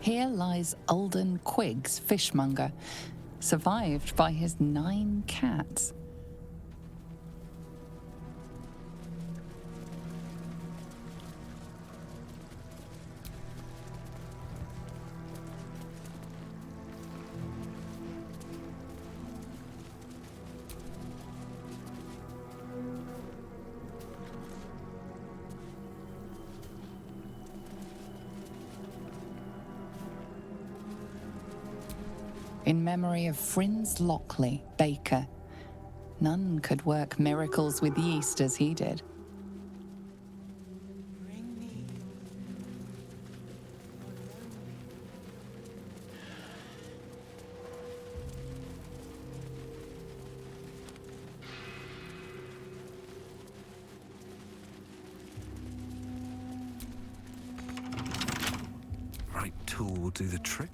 Here lies Alden Quiggs, fishmonger, survived by his 9 cats. In memory of Frinz Lockley, baker. None could work miracles with yeast as he did. Right tool will do the trick.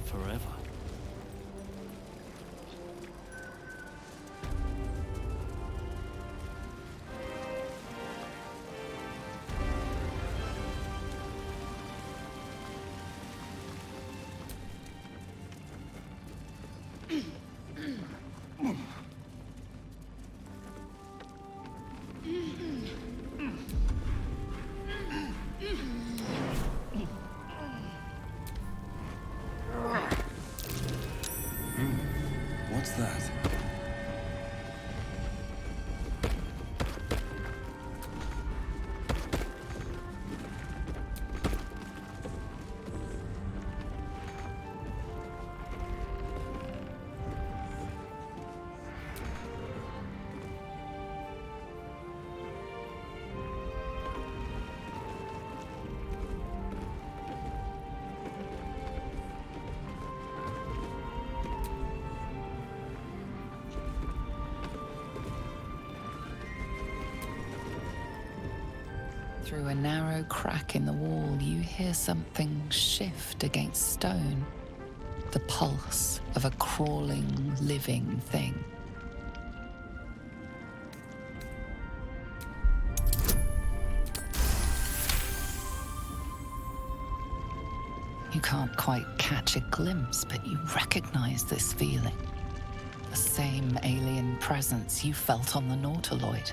Forever. What's that? Through a narrow crack in the wall, you hear something shift against stone. The pulse of a crawling, living thing. You can't quite catch a glimpse, but you recognize this feeling. The same alien presence you felt on the Nautiloid.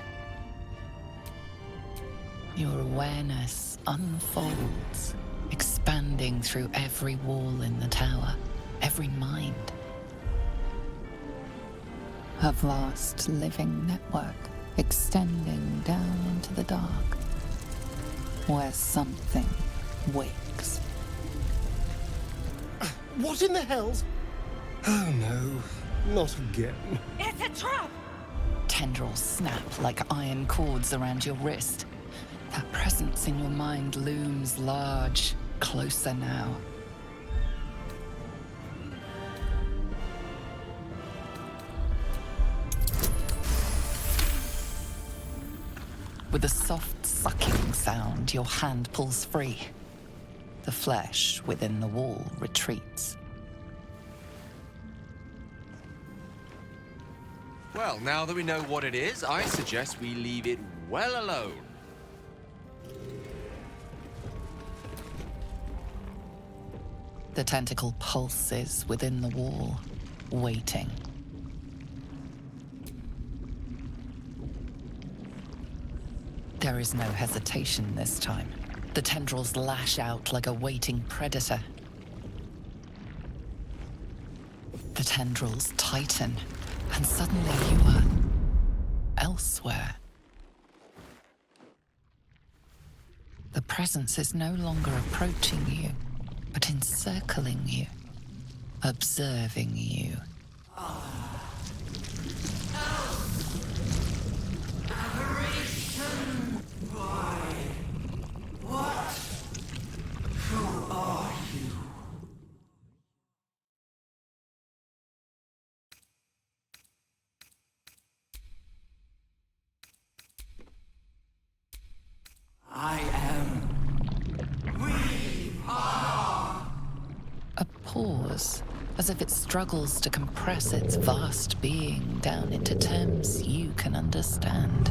Your awareness unfolds, expanding through every wall in the tower, every mind. A vast living network extending down into the dark, where something wakes. What in the hell's... Oh no, not again. It's a trap! Tendrils snap like iron cords around your wrist. That presence in your mind looms large, closer now. With a soft sucking sound, your hand pulls free. The flesh within the wall retreats. Well, now that we know what it is, I suggest we leave it well alone. The tentacle pulses within the wall, waiting. There is no hesitation this time. The tendrils lash out like a waiting predator. The tendrils tighten, and suddenly you are elsewhere. The presence is no longer approaching you, but encircling you, observing you. A pause, as if it struggles to compress its vast being down into terms you can understand.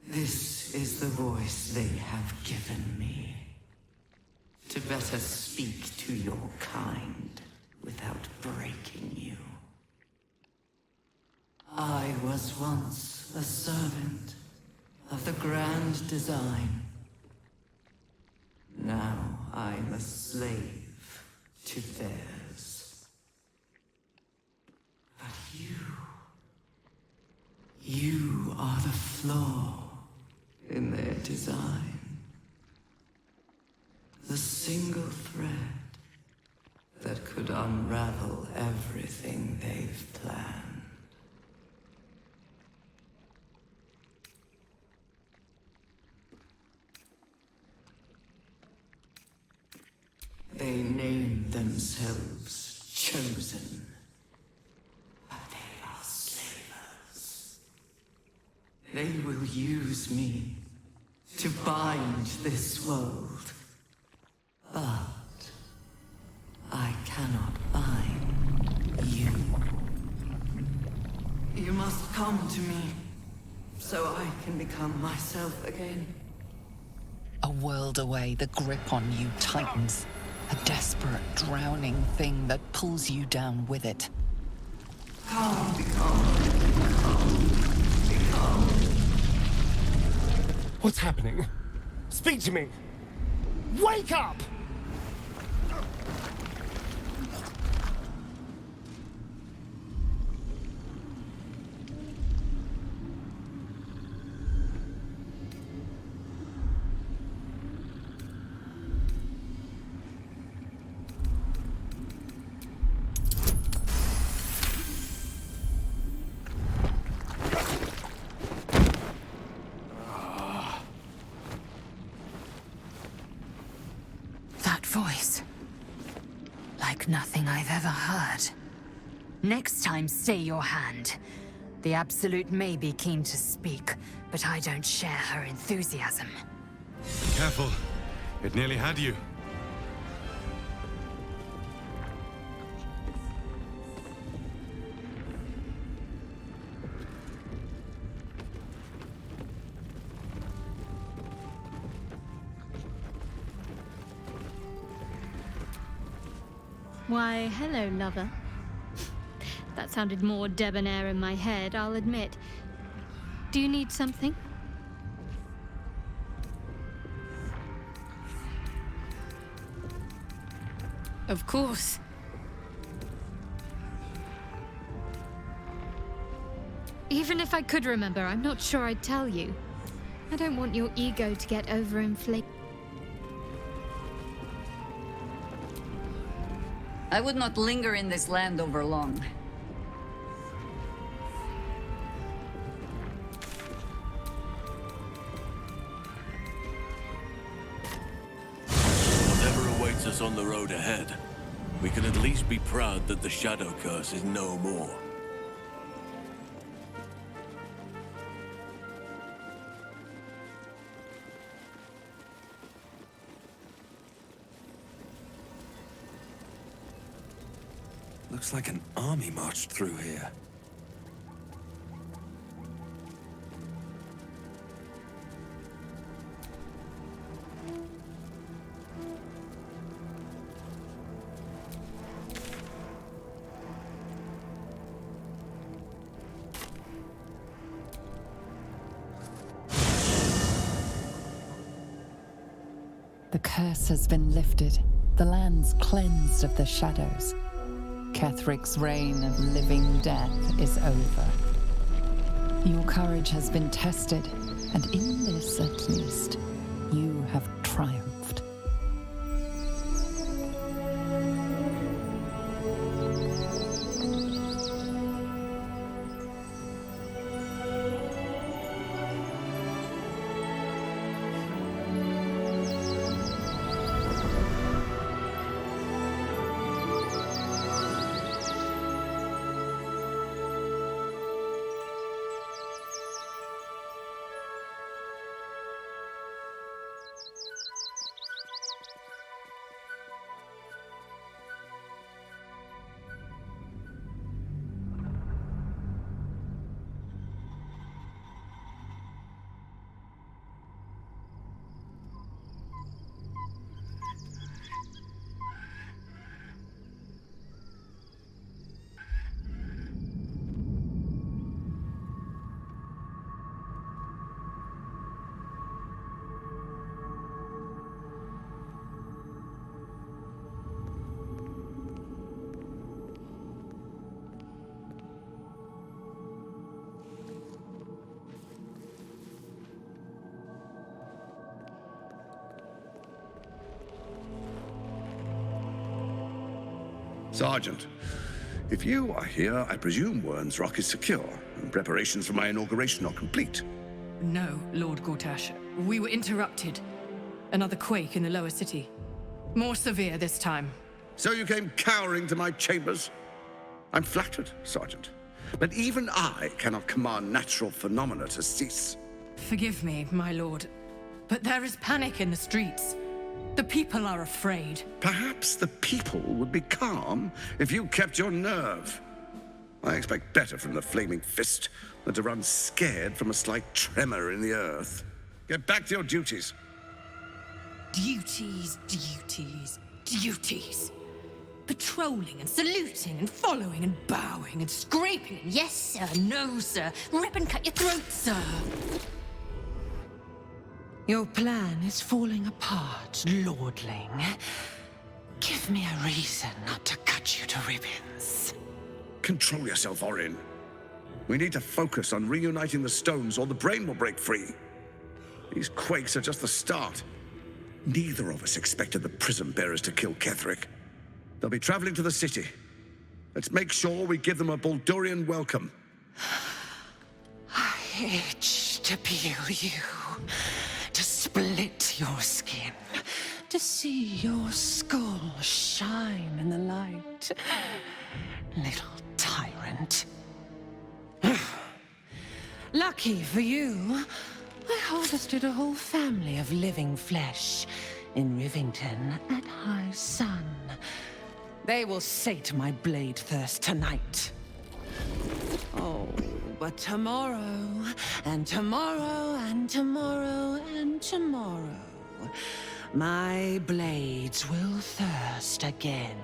This is the voice they have given me. To better speak to your kind without breaking you. I was once a servant of the grand design. Now I'm a slave to theirs. But you are the flaw in their design. The single thread that could unravel everything they've planned. They name themselves chosen, but they are slavers. They will use me to bind this world. But I cannot bind you. You must come to me so I can become myself again. A world away, the grip on you tightens. A desperate, drowning thing that pulls you down with it. Come, become. What's happening? Speak to me! Wake up! Voice. Like nothing I've ever heard. Next time, stay your hand. The Absolute may be keen to speak, but I don't share her enthusiasm. Careful. It nearly had you. Why, hello, lover. That sounded more debonair in my head, I'll admit. Do you need something? Of course. Even if I could remember, I'm not sure I'd tell you. I don't want your ego to get overinflated. I would not linger in this land over long. Whatever awaits us on the road ahead, we can at least be proud that the Shadow Curse is no more. Looks like an army marched through here. The curse has been lifted. The land's cleansed of the shadows. Kethric's reign of living death is over. Your courage has been tested, and in this at least, you have triumphed. Sergeant, if you are here, I presume Wern's Rock is secure, and preparations for my inauguration are complete. No, Lord Gortash. We were interrupted. Another quake in the lower city. More severe this time. So you came cowering to my chambers? I'm flattered, Sergeant. But even I cannot command natural phenomena to cease. Forgive me, my lord, but there is panic in the streets. The people are afraid. Perhaps the people would be calm if you kept your nerve. I expect better from the Flaming Fist than to run scared from a slight tremor in the earth. Get back to your duties. Duties, duties, duties. Patrolling and saluting and following and bowing and scraping. Yes, sir. No, sir. Rip and cut your throat, sir. Your plan is falling apart, lordling. Give me a reason not to cut you to ribbons. Control yourself, Orin. We need to focus on reuniting the stones or the brain will break free. These quakes are just the start. Neither of us expected the Prism Bearers to kill Ketheric. They'll be traveling to the city. Let's make sure we give them a Baldurian welcome. I itch to peel you, to split your skin, to see your skull shine in the light. Little tyrant. Lucky for you, I harvested a whole family of living flesh in Rivington at high sun. They will sate my blade thirst tonight. Oh, but tomorrow, and tomorrow, and tomorrow, and tomorrow, my blades will thirst again.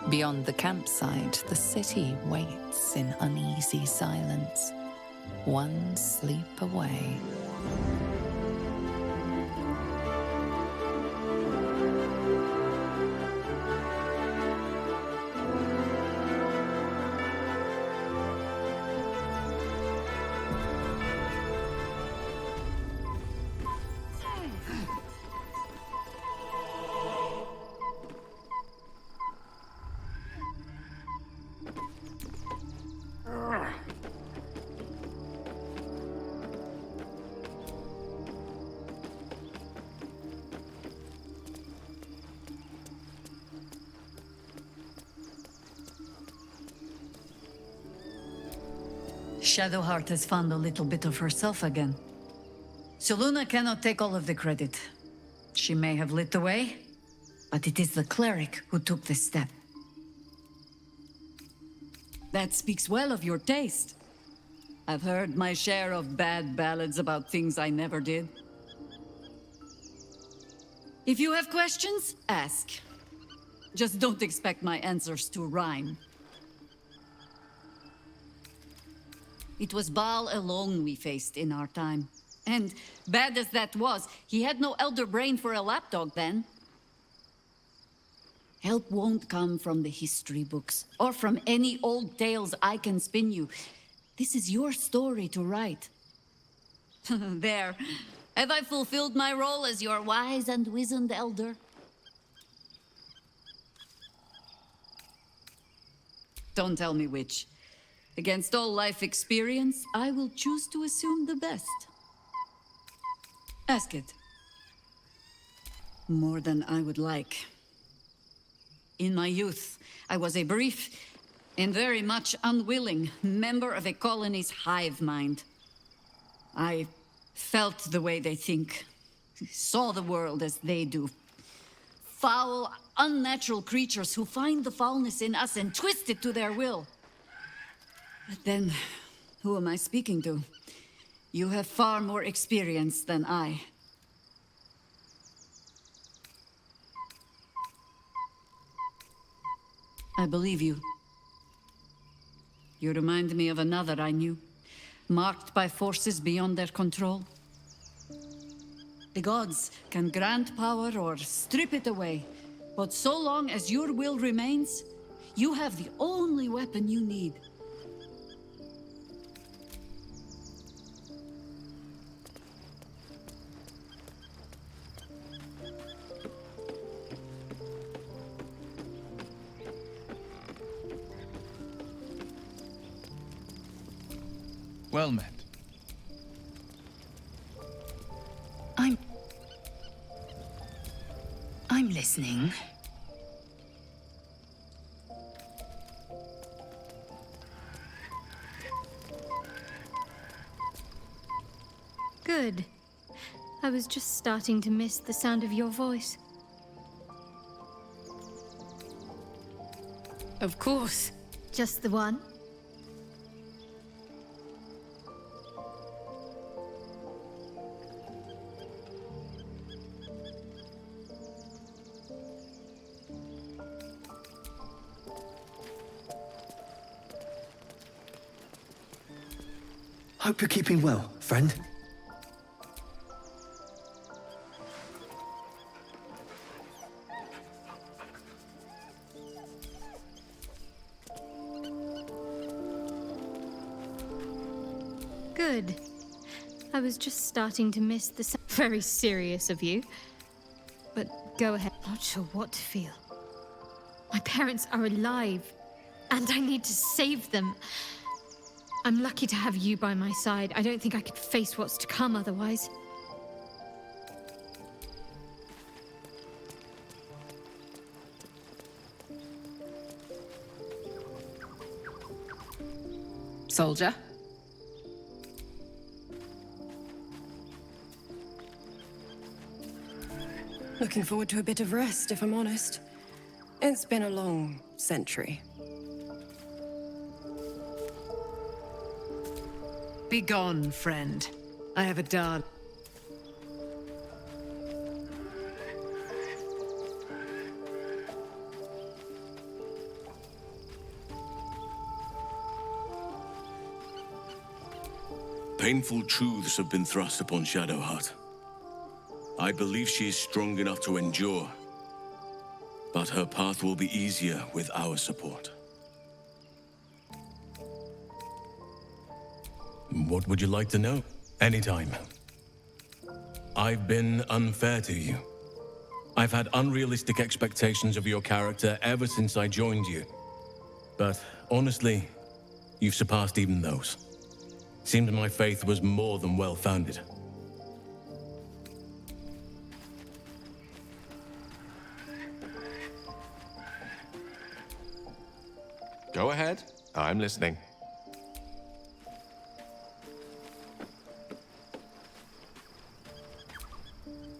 Beyond the campsite, the city waits in uneasy silence, one sleep away. Shadowheart has found a little bit of herself again. Selûne cannot take all of the credit. She may have lit the way, but it is the cleric who took this step. That speaks well of your taste. I've heard my share of bad ballads about things I never did. If you have questions, ask. Just don't expect my answers to rhyme. It was Baal alone we faced in our time. And bad as that was, he had no elder brain for a lapdog then. Help won't come from the history books, or from any old tales I can spin you. This is your story to write. There. Have I fulfilled my role as your wise and wizened elder? Don't tell me which. Against all life experience, I will choose to assume the best. Ask it. More than I would like. In my youth, I was a brief and very much unwilling member of a colony's hive mind. I felt the way they think, saw the world as they do. foul, unnatural creatures who find the foulness in us and twist it to their will. But then, who am I speaking to? You have far more experience than I. I believe you. You remind me of another I knew, marked by forces beyond their control. The gods can grant power or strip it away, but so long as your will remains, you have the only weapon you need. Well met. I'm listening. Good. I was just starting to miss the sound of your voice. Of course. Just the one? Hope you're keeping well, friend. Good. I was just starting to miss the sound. Very serious of you. But go ahead. Not sure what to feel. My parents are alive, and I need to save them. I'm lucky to have you by my side. I don't think I could face what's to come otherwise. Soldier? Looking forward to a bit of rest, if I'm honest. It's been a long century. Be gone, friend. I have a dance. Painful truths have been thrust upon Shadowheart. I believe she is strong enough to endure, but her path will be easier with our support. What would you like to know? Anytime. I've been unfair to you. I've had unrealistic expectations of your character ever since I joined you. But honestly, you've surpassed even those. Seems my faith was more than well-founded. Go ahead. I'm listening.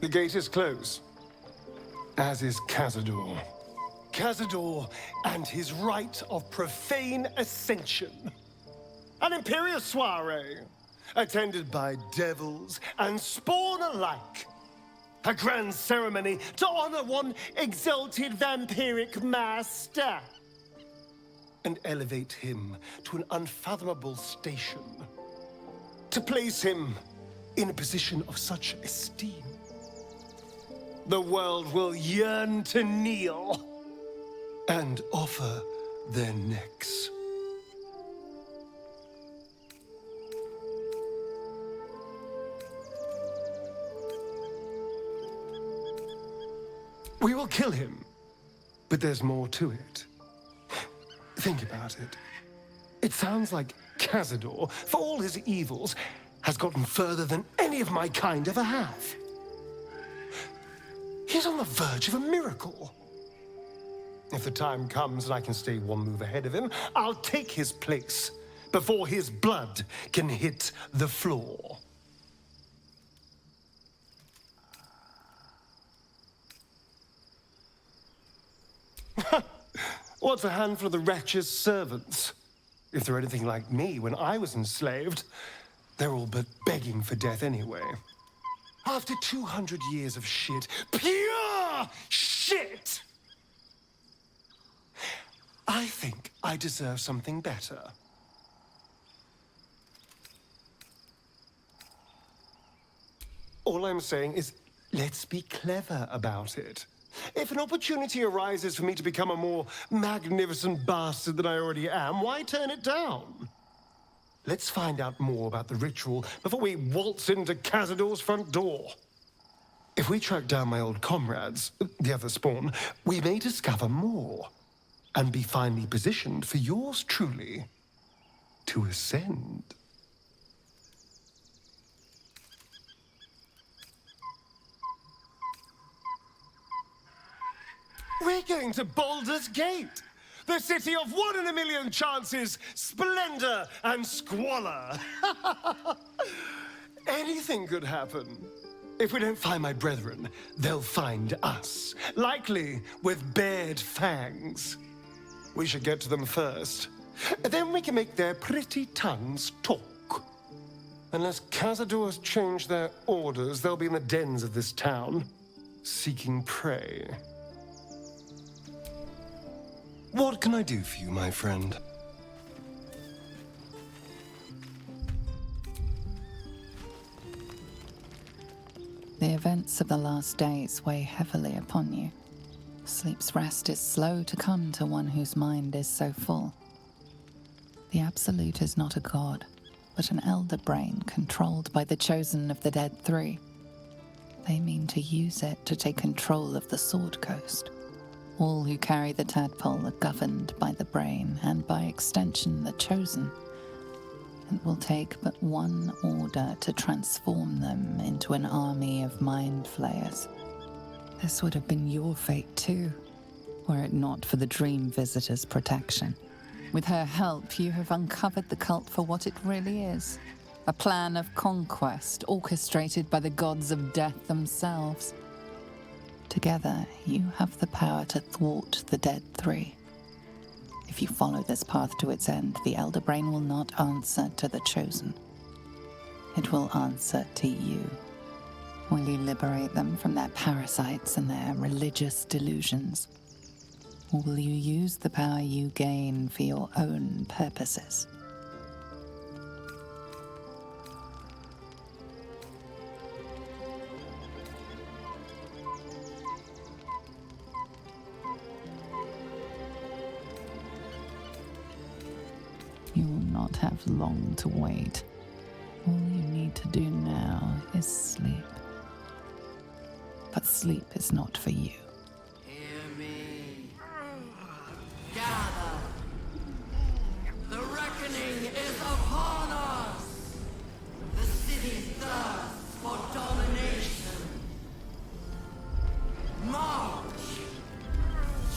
The gate is closed, as is Cazador. Cazador and his rite of profane ascension. An imperial soiree, attended by devils and spawn alike. A grand ceremony to honor one exalted vampiric master. And elevate him to an unfathomable station. To place him in a position of such esteem. The world will yearn to kneel and offer their necks. We will kill him, but there's more to it. Think about it. It sounds like Cazador, for all his evils, has gotten further than any of my kind ever have. He's on the verge of a miracle. If the time comes and I can stay one move ahead of him, I'll take his place before his blood can hit the floor. What's a handful of the wretch's servants? If they're anything like me when I was enslaved, they're all but begging for death anyway. After 200 years of shit, pure shit, I think I deserve something better. All I'm saying is, let's be clever about it. If an opportunity arises for me to become a more magnificent bastard than I already am, why turn it down? Let's find out more about the ritual before we waltz into Cazador's front door. If we track down my old comrades, the other spawn, we may discover more and be finely positioned for yours truly to ascend. We're going to Baldur's Gate, the city of 1 in a million chances, splendor, and squalor. Anything could happen. If we don't find my brethren, they'll find us, likely with bared fangs. We should get to them first. Then we can make their pretty tongues talk. Unless Cazador's change their orders, they'll be in the dens of this town, seeking prey. What can I do for you, my friend? The events of the last days weigh heavily upon you. Sleep's rest is slow to come to one whose mind is so full. The Absolute is not a god, but an elder brain controlled by the chosen of the Dead Three. They mean to use it to take control of the Sword Coast. All who carry the tadpole are governed by the brain, and by extension the chosen. It will take but one order to transform them into an army of mind flayers. This would have been your fate too, were it not for the Dream Visitor's protection. With her help, you have uncovered the cult for what it really is. A plan of conquest orchestrated by the gods of death themselves. Together, you have the power to thwart the Dead Three. If you follow this path to its end, the Elder Brain will not answer to the Chosen. It will answer to you. Will you liberate them from their parasites and their religious delusions? Or will you use the power you gain for your own purposes? You will not have long to wait. All you need to do now is sleep. But sleep is not for you. Hear me. Gather. The reckoning is upon us. The city thirsts for domination. March.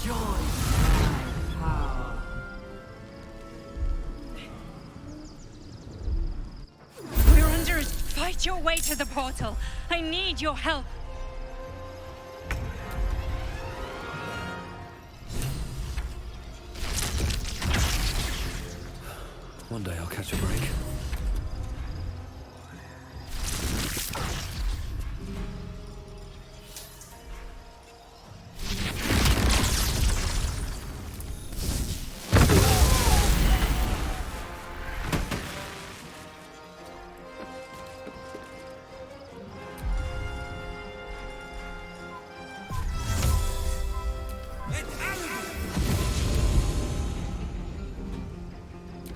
Join my power. We're under it. Fight your way to the portal. I need your help. One day I'll catch a break.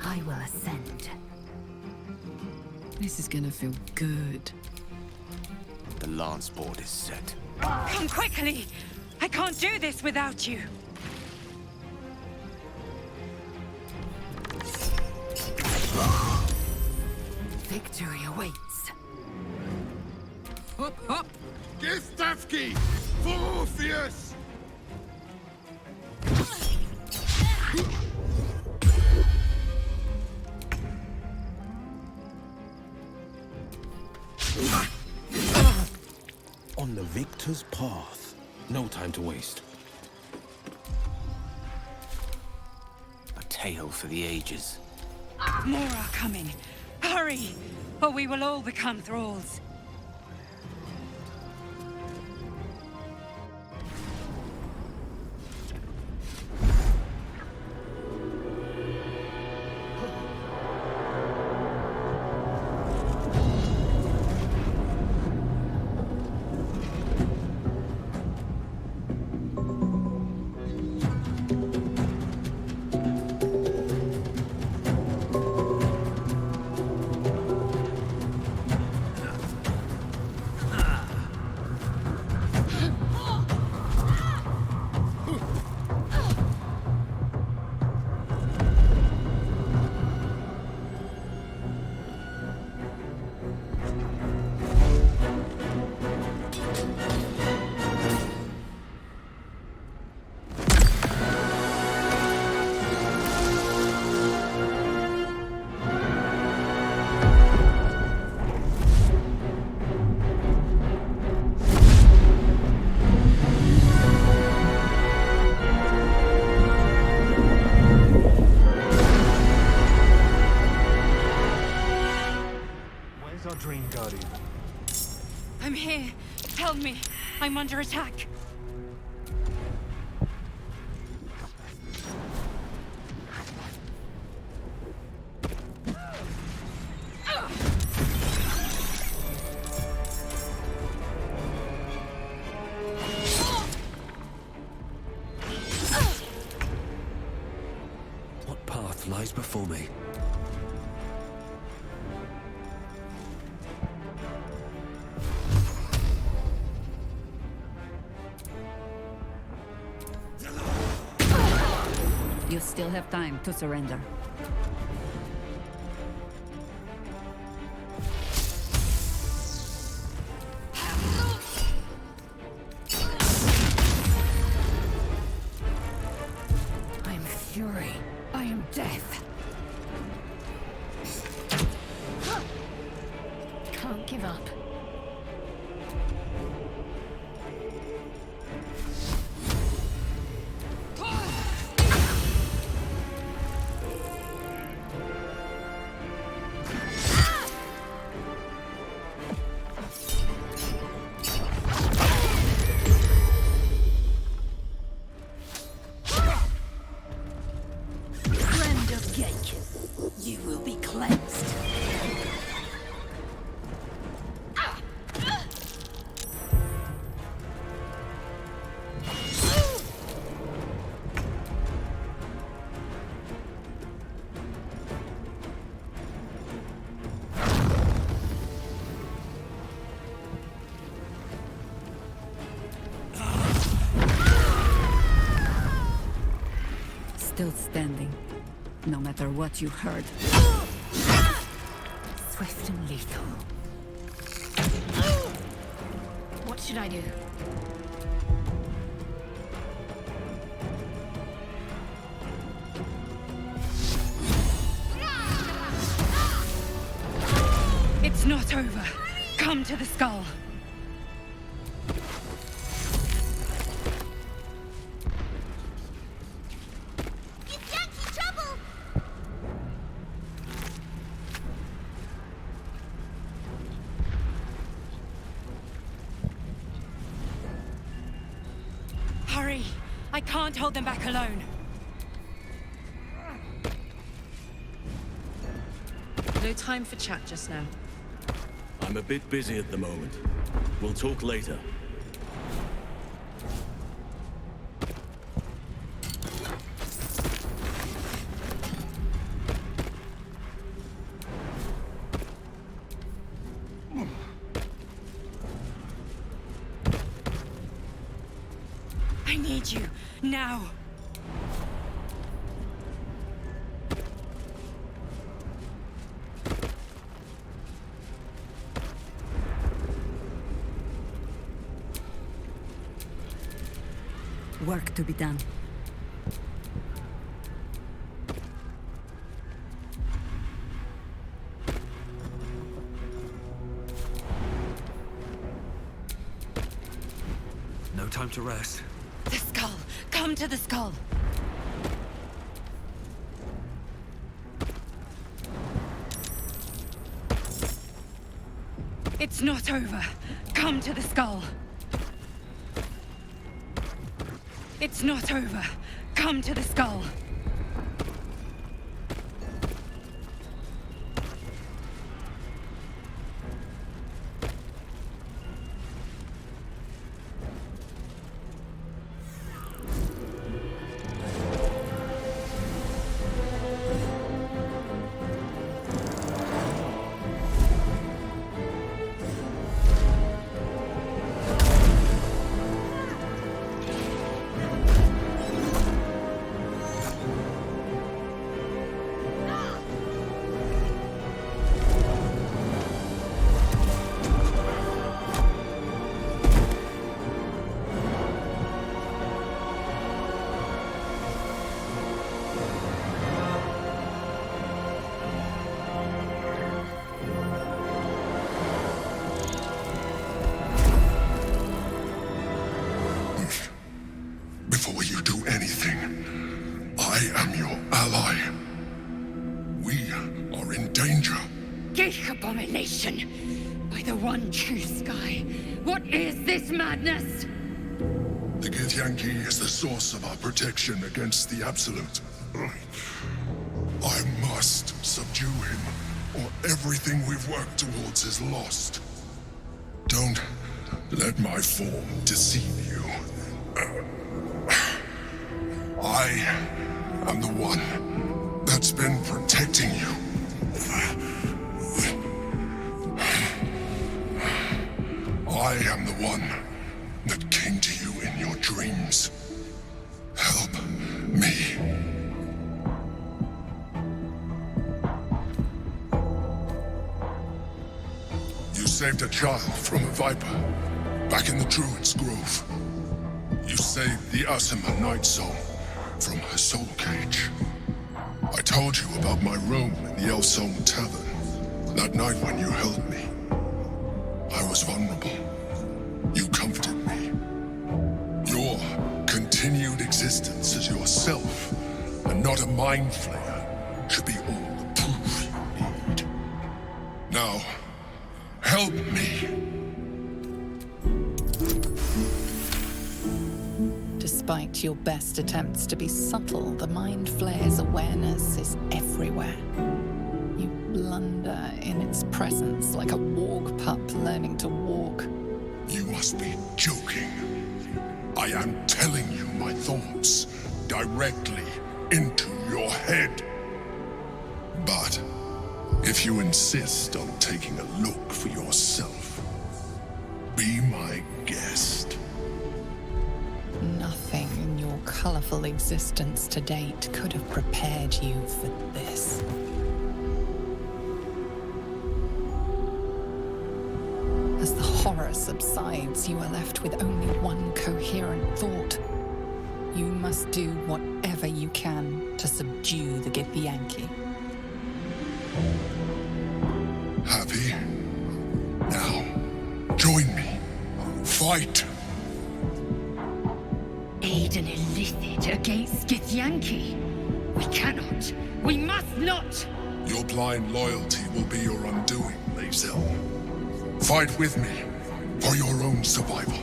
I will ascend. This is gonna feel good. The lance board is set. Come quickly! I can't do this without you. Victory awaits. Hop, hop! Gistavki! For Orpheus! On the victor's path. No time to waste. tale for the ages. More are coming. Hurry, or we will all become thralls. I'm here. Help me. I'm under attack. What path lies before me? You still have time to surrender. I am fury. I am death. Can't give up. You will be cleansed. Still standing, no matter what you heard. Swift and lethal. What should I do? It's not over. Come to the skull. Hurry! I can't hold them back alone. No time for chat just now. I'm a bit busy at the moment. We'll talk later. I need you, now! Work to be done. No time to rest. The skull! Come to the skull! It's not over. Come to the skull. It's not over. Come to the skull. Before you do anything, I am your ally. We are in danger. Geek abomination! By the one true sky, what is this madness? The Githyanki is the source of our protection against the Absolute. I must subdue him, or everything we've worked towards is lost. Don't let my form deceive you. I am the one that's been protecting you. I am the one that came to you in your dreams. Help me. You saved a child from a viper back in the Druid's Grove. You saved the Asima Night Soul from her soul cage. I told you about my room in the Elsong Tavern that night when you held me. I was vulnerable. You comforted me. Your continued existence as yourself and not a mind flayer should be all the proof you need. Now, help me. Despite your best attempts to be subtle, the Mind Flayer's awareness is everywhere. You blunder in its presence like a warg pup learning to walk. You must be joking. I am telling you my thoughts directly into your head. But if you insist on taking a look for yourself, be my guest. Nothing in your colorful existence to date could have prepared you for this. As the horror subsides, you are left with only one coherent thought. You must do whatever you can to subdue the Githyanki. Happy? Now, join me. Fight! Aid an illithid against Githyanki? We cannot. We must not! Your blind loyalty will be your undoing, Lae'zel. Fight with me for your own survival.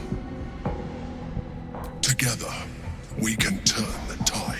Together, we can turn the tide.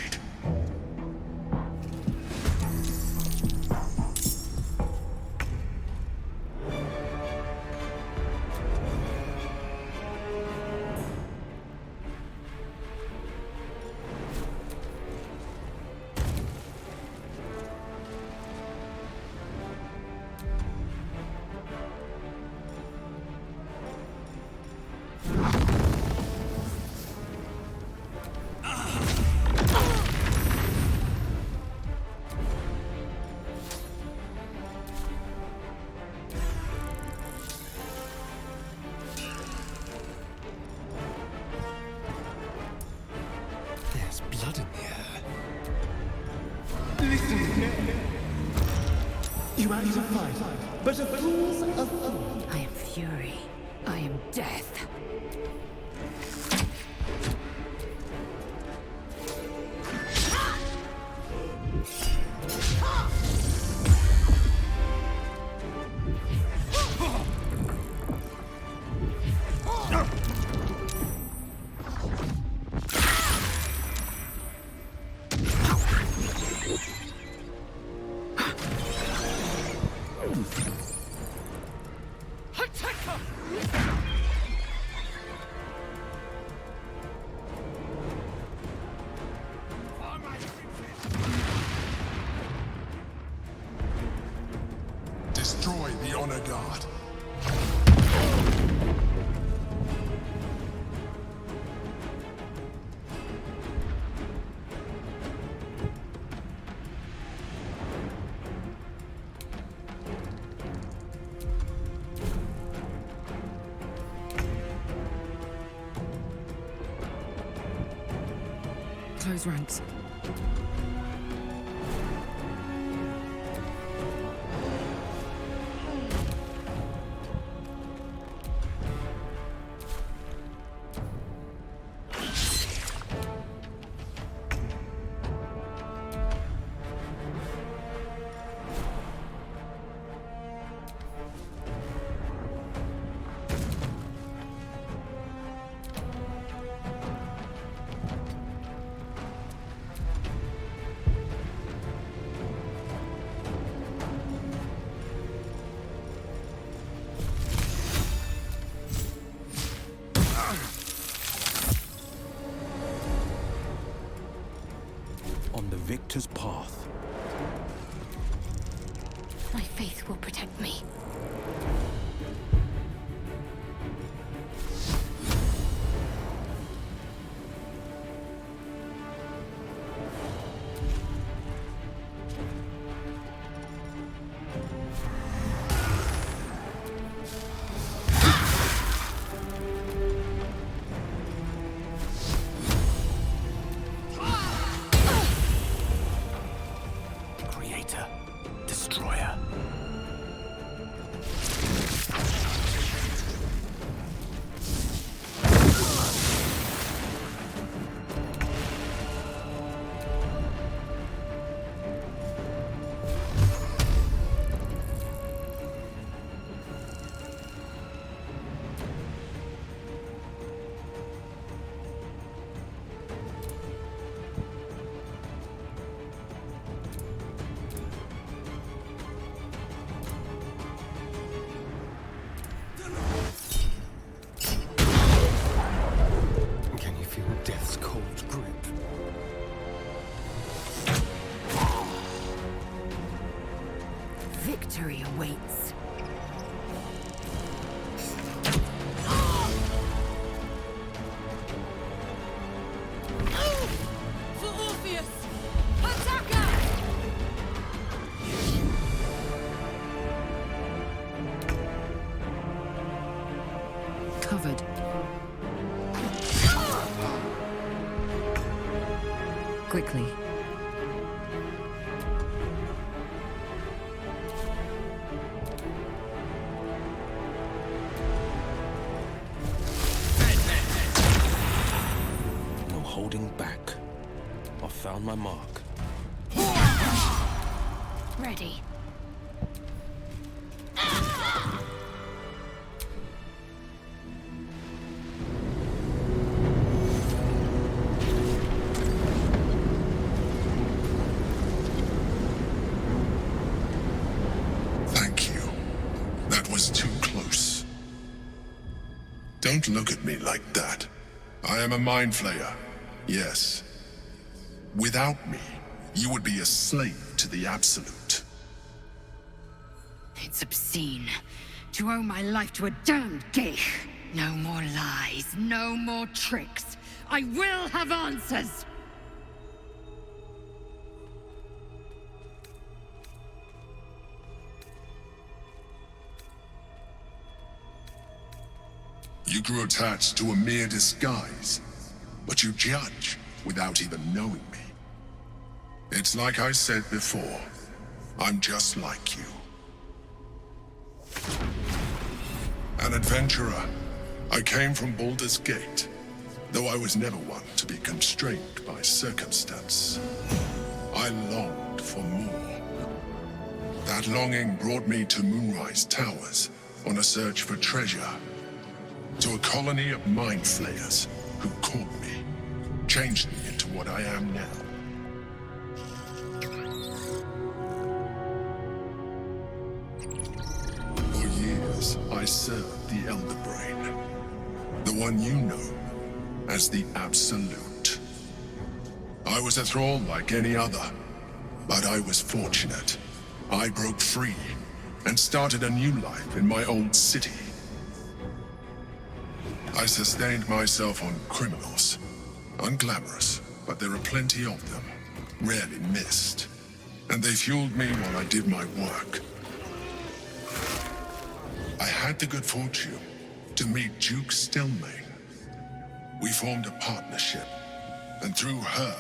There's blood in the air. Listen here. You act a fight, but a fool's a fool. I am fury. I am death. Destroy the Honor Guard. Close ranks. On the victor's path. My faith will protect me. Creator. Destroyer. Can you feel death's cold grip? Victory awaits. For Orpheus! Attacker! Covered. Quickly. No holding back. I found my mark. Ready. Thank you. That was too close. Don't look at me like that. I am a mind flayer. Yes. Without me, you would be a slave to the Absolute. It's obscene to owe my life to a damned geek. No more lies, no more tricks. I will have answers! You grew attached to a mere disguise, but you judge without even knowing me. It's like I said before, I'm just like you. An adventurer, I came from Baldur's Gate, though I was never one to be constrained by circumstance. I longed for more. That longing brought me to Moonrise Towers on a search for treasure. To a colony of mind flayers who caught me, changed me into what I am now. For years, I I served the Elder Brain. The one you know as the Absolute. I was a thrall like any other, but I was fortunate. I broke free and started a new life in my old city. I sustained myself on criminals. Unglamorous, but there are plenty of them, rarely missed. And they fueled me while I did my work. I had the good fortune to meet Duke Stelmane. We formed a partnership, and through her,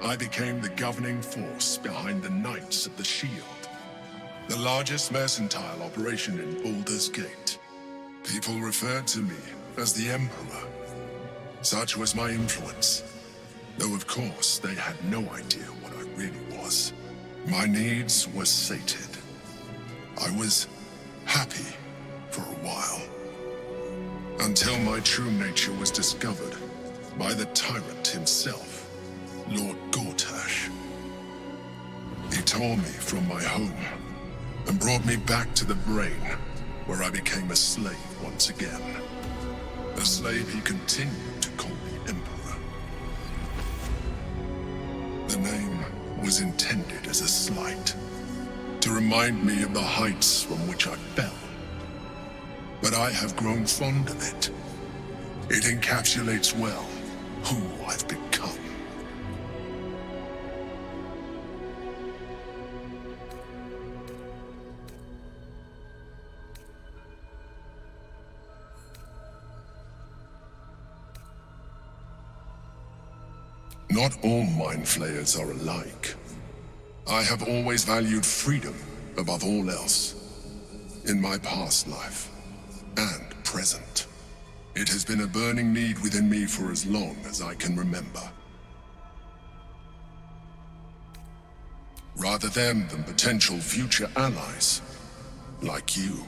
I became the governing force behind the Knights of the Shield, the largest mercantile operation in Baldur's Gate. People referred to me as the Emperor. Such was my influence, though of course they had no idea what I really was. My needs were sated. I was happy for a while, until my true nature was discovered by the tyrant himself, Lord Gortash. He tore me from my home and brought me back to the Brain, where I became a slave once again. A slave he continued to call the Emperor. The name was intended as a slight, to remind me of the heights from which I fell. But I have grown fond of it. It encapsulates well who I've become. Not all mind flayers are alike. I have always valued freedom above all else. In my past life, and present. It has been a burning need within me for as long as I can remember. Rather them than potential future allies, like you.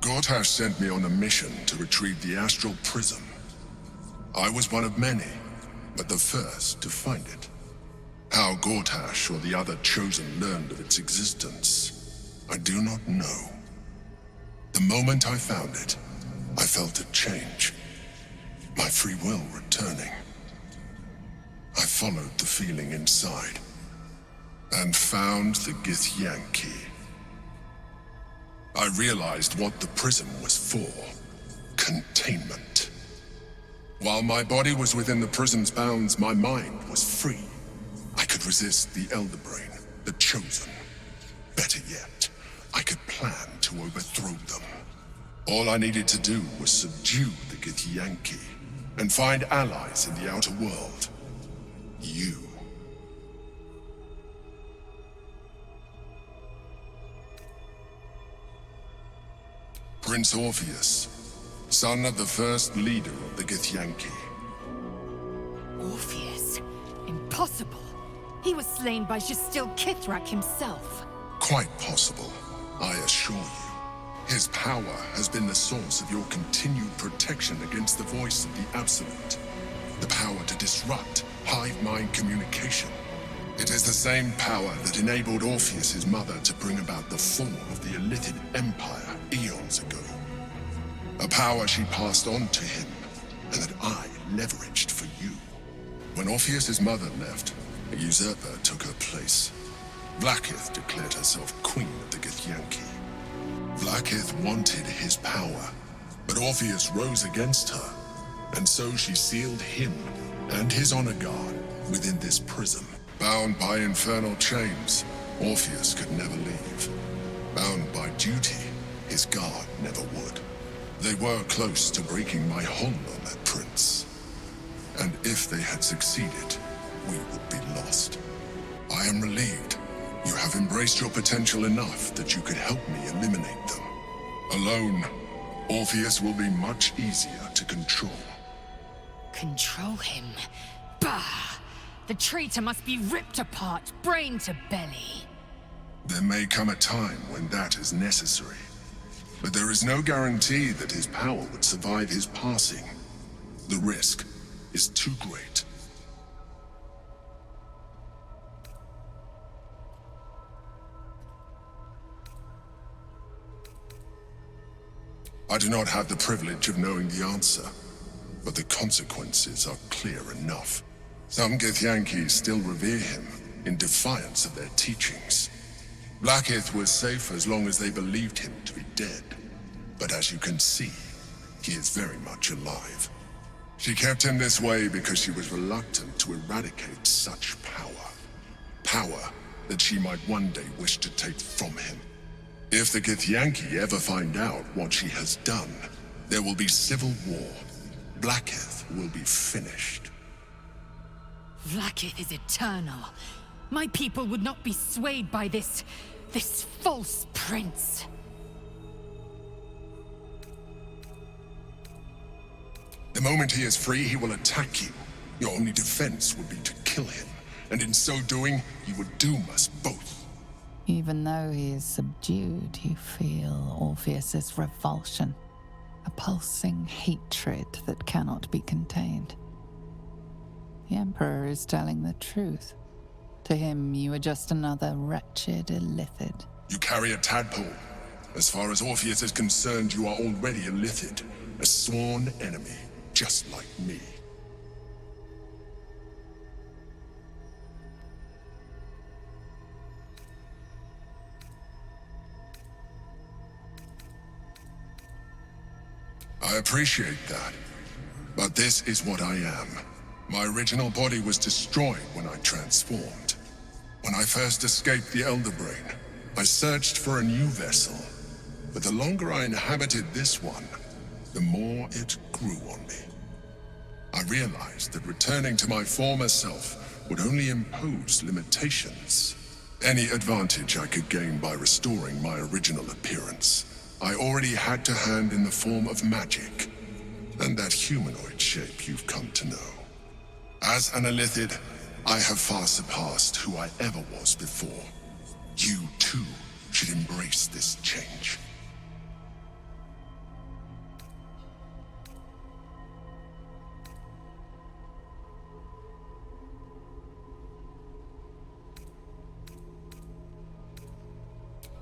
Gortash sent me on a mission to retrieve the Astral Prism. I was one of many, but the first to find it. How Gortash or the other Chosen learned of its existence, I do not know. The moment I found it, I felt a change. My free will returning. I followed the feeling inside, and found the Githyanki. I realized what the prism was for. Containment. While my body was within the prism's bounds, my mind was free. I could resist the Elder Brain, the Chosen. Better yet, I could plan to overthrow them. All I needed to do was subdue the Githyanki, and find allies in the outer world. You. Prince Orpheus, son of the first leader of the Githyanki. Orpheus? Impossible. He was slain by Justil Kithrak himself. Quite possible, I assure you. His power has been the source of your continued protection against the voice of the Absolute. The power to disrupt hive mind communication. It is the same power that enabled Orpheus's mother to bring about the fall of the Illithid Empire eons ago. A power she passed on to him, and that I leveraged for you. When Orpheus's mother left, a usurper took her place. Vlaakith declared herself queen of the Githyanki. Vlaakith wanted his power, but Orpheus rose against her, and so she sealed him and his honor guard within this prism. Bound by infernal chains, Orpheus could never leave. Bound by duty, his guard never would. They were close to breaking my hold on that prince. And if they had succeeded, we would be lost. I am relieved. You have embraced your potential enough that you could help me eliminate them. Alone, Orpheus will be much easier to control. Control him? Bah! The traitor must be ripped apart, brain to belly. There may come a time when that is necessary. But there is no guarantee that his power would survive his passing. The risk is too great. I do not have the privilege of knowing the answer, but the consequences are clear enough. Some Githyanki still revere him, in defiance of their teachings. Blackith was safe as long as they believed him to be dead. But as you can see, he is very much alive. She kept him this way because she was reluctant to eradicate such power. Power that she might one day wish to take from him. If the Githyanki ever find out what she has done, there will be civil war. Blackith will be finished. Vlaakith is eternal. My people would not be swayed by this false prince. The moment he is free, he will attack you. Your only defense would be to kill him, and in so doing, you would doom us both. Even though he is subdued, you feel Orpheus's revulsion, a pulsing hatred that cannot be contained. The Emperor is telling the truth. To him, you are just another wretched illithid. You carry a tadpole. As far as Orpheus is concerned, you are already a illithid, a sworn enemy, just like me. I appreciate that, but this is what I am. My original body was destroyed when I transformed. When I first escaped the Elder Brain, I searched for a new vessel, but the longer I inhabited this one, the more it grew on me. I realized that returning to my former self would only impose limitations. Any advantage I could gain by restoring my original appearance, I already had to hand in the form of magic, and that humanoid shape you've come to know. As an illithid, I have far surpassed who I ever was before. You, too, should embrace this change.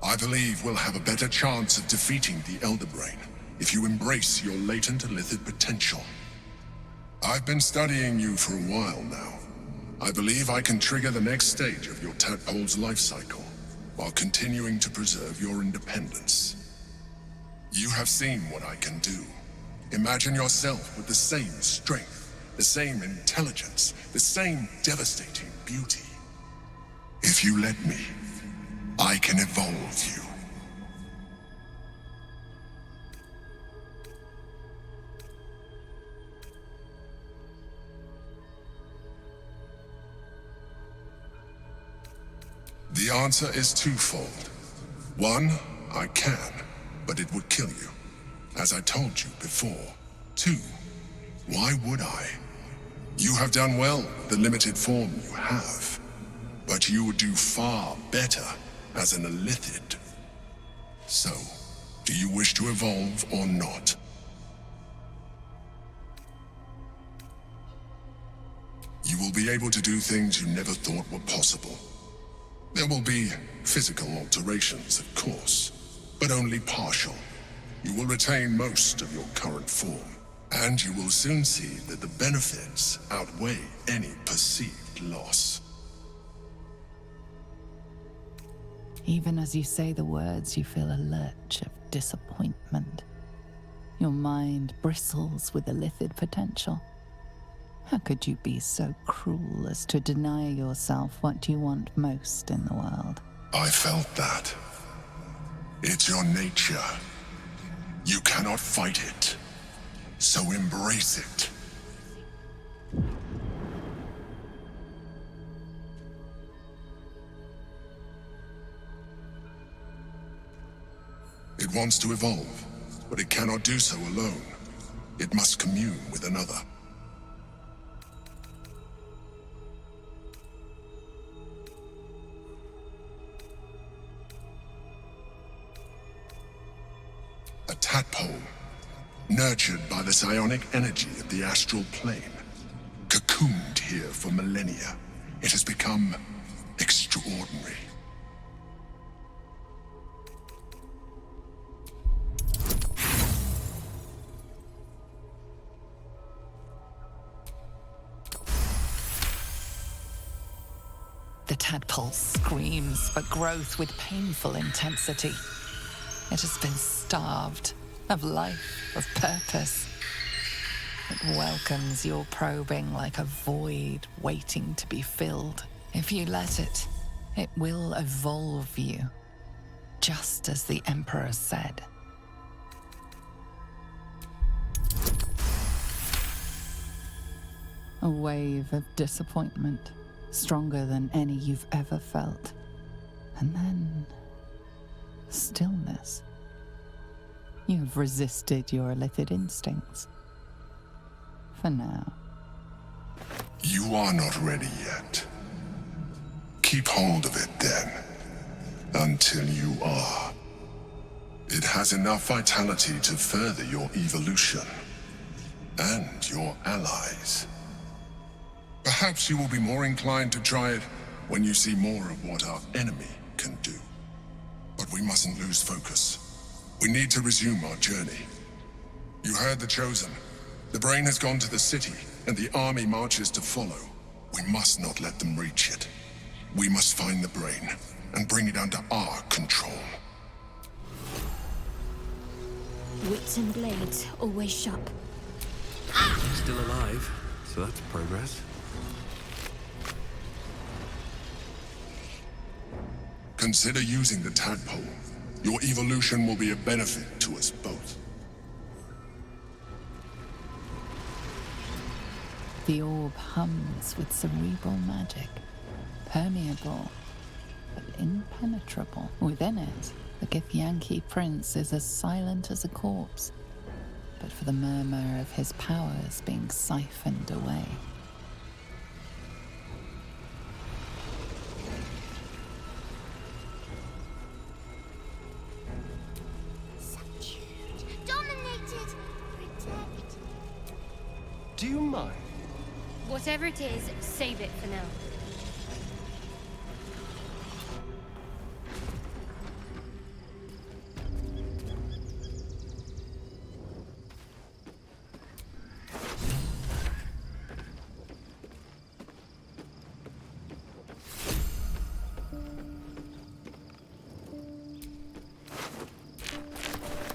I believe we'll have a better chance of defeating the Elder Brain if you embrace your latent illithid potential. I've been studying you for a while now. I believe I can trigger the next stage of your tadpole's life cycle, while continuing to preserve your independence. You have seen what I can do. Imagine yourself with the same strength, the same intelligence, the same devastating beauty. If you let me, I can evolve you. The answer is twofold. One, I can, but it would kill you, as I told you before. Two, why would I? You have done well with the limited form you have, but you would do far better as an illithid. So, do you wish to evolve or not? You will be able to do things you never thought were possible. There will be physical alterations, of course, but only partial. You will retain most of your current form, and you will soon see that the benefits outweigh any perceived loss. Even as you say the words, you feel a lurch of disappointment. Your mind bristles with illithid potential. How could you be so cruel as to deny yourself what you want most in the world? I felt that. It's your nature. You cannot fight it, so embrace it. It wants to evolve, but it cannot do so alone. It must commune with another. A tadpole, nurtured by the psionic energy of the astral plane, cocooned here for millennia. It has become extraordinary. The tadpole screams for growth with painful intensity. It has been starved of life, of purpose. It welcomes your probing like a void waiting to be filled. If you let it, it will evolve you, just as the Emperor said. A wave of disappointment, stronger than any you've ever felt. And then, stillness. You have resisted your illithid instincts. For now. You are not ready yet. Keep hold of it then, until you are. It has enough vitality to further your evolution, and your allies. Perhaps you will be more inclined to try it when you see more of what our enemy can do. But we mustn't lose focus. We need to resume our journey. You heard the Chosen. The brain has gone to the city, and the army marches to follow. We must not let them reach it. We must find the brain, and bring it under our control. Wits and blades, always sharp. Still alive, so that's progress. Consider using the tadpole. Your evolution will be a benefit to us both. The orb hums with cerebral magic, permeable, but impenetrable. Within it, the Githyanki prince is as silent as a corpse, but for the murmur of his powers being siphoned away. Dominated! Protect! Do you mind? Whatever it is, save it for now.